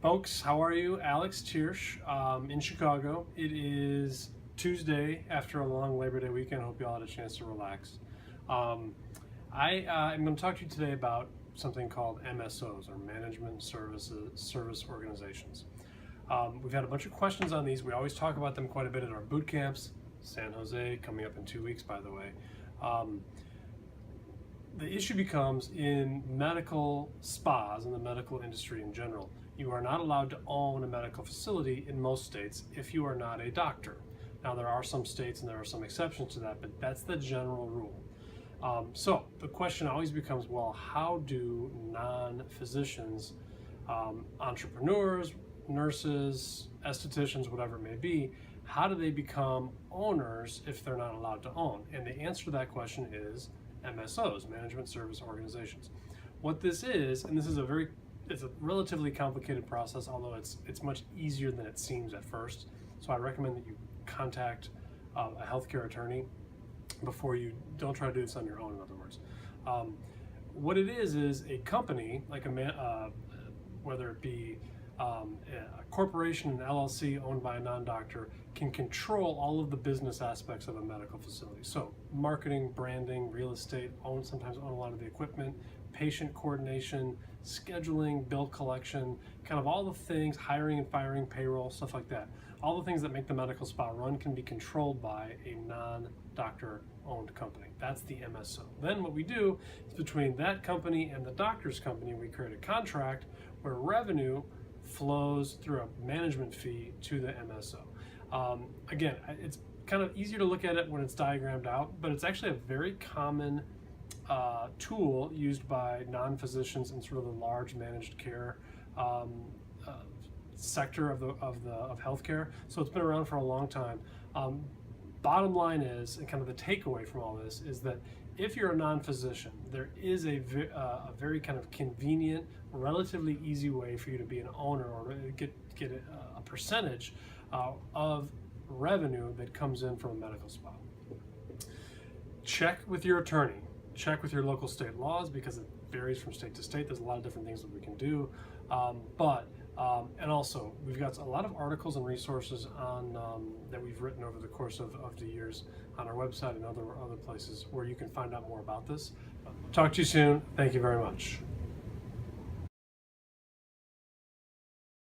Folks, how are you? Alex Thiersch in Chicago. It is Tuesday after a long Labor Day weekend. I hope you all had a chance to relax. I'm going to talk to you today about something called MSOs, or Management Service Organizations. We've had a bunch of questions on these. We always talk about them quite a bit at our boot camps. San Jose coming up in 2 weeks, by the way. The issue becomes in medical spas and the medical industry in general. You are not allowed to own a medical facility in most states if you are not a doctor. Now, there are some states and there are some exceptions to that, but that's the general rule. So the question always becomes, well, how do non-physicians, entrepreneurs, nurses, estheticians, whatever it may be, how do they become owners if they're not allowed to own? And the answer to that question is MSOs, Management Service Organizations. What this is, and this is it's a relatively complicated process, although it's much easier than it seems at first. So I recommend that you contact a healthcare attorney before you don't try to do this on your own, in other words. What it is a company, like whether it be a corporation, an LLC owned by a non-doctor, can control all of the business aspects of a medical facility. So marketing, branding, real estate, sometimes own a lot of the equipment, patient coordination, scheduling, bill collection, kind of all the things, hiring and firing, payroll, stuff like that. All the things that make the medical spa run can be controlled by a non-doctor owned company. That's the MSO. Then what we do is, between that company and the doctor's company, we create a contract where revenue flows through a management fee to the MSO. Again, it's kind of easier to look at it when it's diagrammed out, but it's actually a very common tool used by non-physicians in sort of the large managed care sector of healthcare. So it's been around for a long time. Bottom line is, and kind of the takeaway from all this, is that if you're a non-physician, there is a very kind of convenient, relatively easy way for you to be an owner or to get a percentage of revenue that comes in from a medical spa. Check with your attorney. Check with your local state laws, because it varies from state to state. There's a lot of different things that we can do. And also, we've got a lot of articles and resources on that we've written over the course of the years on our website and other places where you can find out more about this. Talk to you soon. Thank you very much.